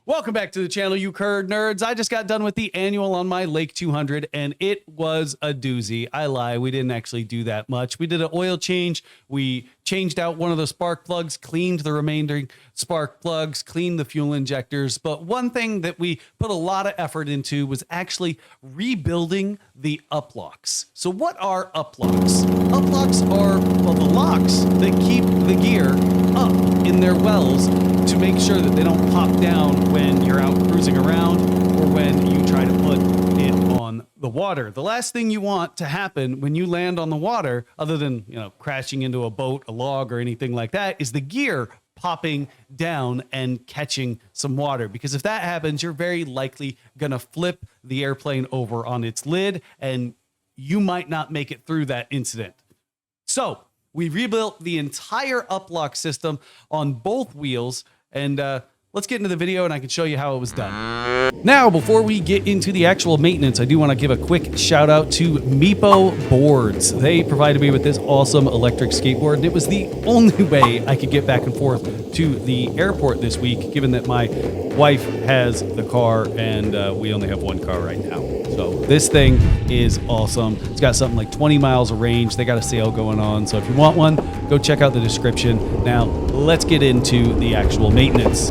Welcome back to the channel, you curd nerds. I just got done with the annual on my Lake 200 and it was a doozy. I lie, we didn't actually do that much. We did an oil change. We changed out one of the spark plugs, cleaned the remaining spark plugs, cleaned the fuel injectors. But one thing that we put a lot of effort into was actually rebuilding the uplocks. So what are uplocks? Uplocks are, well, the locks that keep the gear up in their wells to make sure that they don't pop down when you're out cruising around or when you try to put it on the water. The last thing you want to happen when you land on the water, other than, crashing into a boat, a log, or anything like that, is the gear popping down and catching some water. Because if that happens, you're very likely going to flip the airplane over on its lid and you might not make it through that incident. So we rebuilt the entire uplock system on both wheels, and let's get into the video and I can show you how it was done. Now, before we get into the actual maintenance, I do want to give a quick shout out to Meepo Boards. They provided me with this awesome electric skateboard, and it was the only way I could get back and forth to the airport this week, given that my wife has the car and we only have one car right now. So this thing is awesome. It's got something like 20 miles of range. They got a sale going on. So if you want one, go check out the description. Now, let's get into the actual maintenance.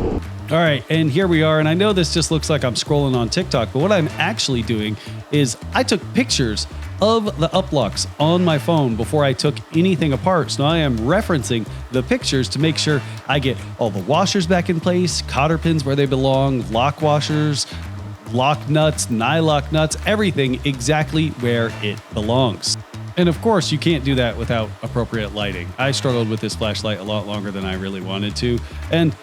All right, and here we are. And I know this just looks like I'm scrolling on TikTok, but what I'm actually doing is I took pictures of the uplocks on my phone before I took anything apart. So I am referencing the pictures to make sure I get all the washers back in place, cotter pins where they belong, lock washers, lock nuts, nylock nuts, everything exactly where it belongs. And of course, you can't do that without appropriate lighting. I struggled with this flashlight a lot longer than I really wanted to. And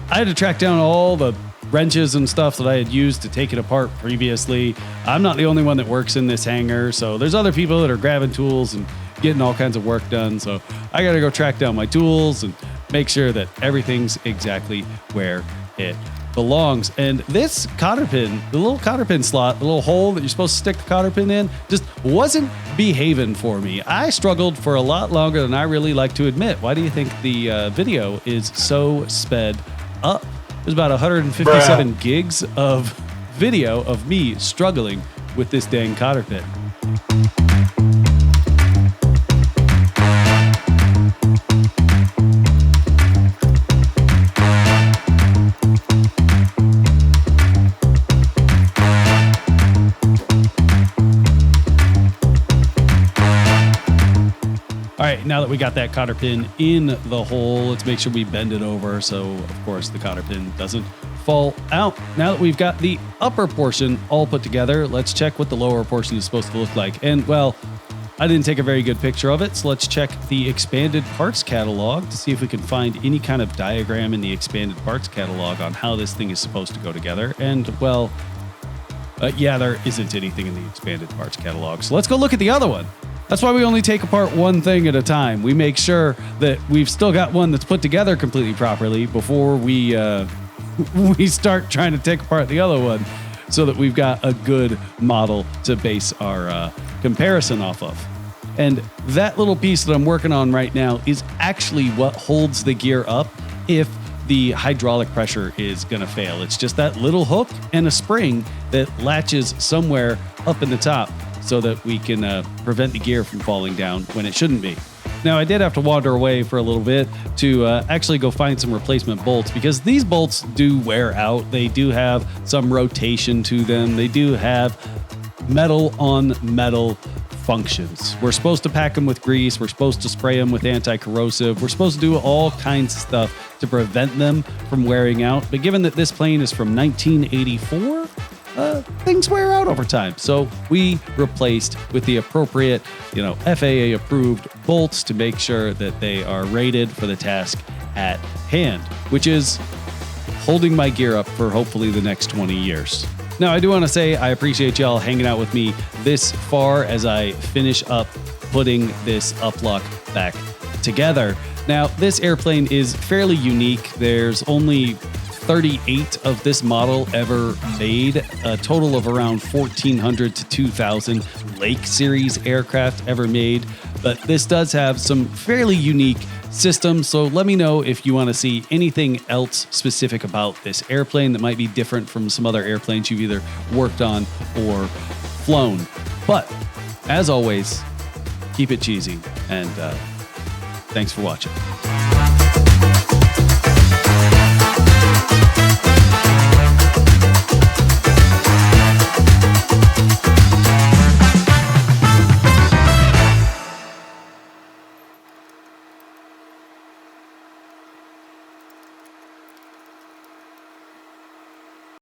I had to track down all the wrenches and stuff that I had used to take it apart previously. I'm not the only one that works in this hangar, so there's other people that are grabbing tools and getting all kinds of work done. So I got to go track down my tools and make sure that everything's exactly where it belongs. And this cotter pin, the little cotter pin slot, the little hole that you're supposed to stick the cotter pin in, just wasn't behaving for me. I struggled for a lot longer than I really like to admit. Why do you think the video is so sped up? There's about 157 gigs of video of me struggling with this dang cotter pin. All right, now that we got that cotter pin in the hole, let's make sure we bend it over so, of course, the cotter pin doesn't fall out. Now that we've got the upper portion all put together, let's check what the lower portion is supposed to look like. And, well, I didn't take a very good picture of it, so let's check the expanded parts catalog to see if we can find any kind of diagram in the expanded parts catalog on how this thing is supposed to go together. And, well, yeah, there isn't anything in the expanded parts catalog. So let's go look at the other one. That's why we only take apart one thing at a time. We make sure that we've still got one that's put together completely properly before we start trying to take apart the other one, so that we've got a good model to base our comparison off of. And that little piece that I'm working on right now is actually what holds the gear up if the hydraulic pressure is going to fail. It's just that little hook and a spring that latches somewhere up in the top, so that we can prevent the gear from falling down when it shouldn't be. Now, I did have to wander away for a little bit to actually go find some replacement bolts, because these bolts do wear out. They do have some rotation to them. They do have metal on metal functions. We're supposed to pack them with grease. We're supposed to spray them with anti-corrosive. We're supposed to do all kinds of stuff to prevent them from wearing out. But given that this plane is from 1984, things wear out over time. So we replaced with the appropriate, FAA approved bolts to make sure that they are rated for the task at hand, which is holding my gear up for hopefully the next 20 years. Now, I do want to say I appreciate y'all hanging out with me this far as I finish up putting this uplock back together. Now, this airplane is fairly unique. There's only 38 of this model ever made, a total of around 1,400 to 2,000 Lake Series aircraft ever made. But this does have some fairly unique system. So let me know if you want to see anything else specific about this airplane that might be different from some other airplanes you've either worked on or flown. But as always, keep it cheesy, and thanks for watching.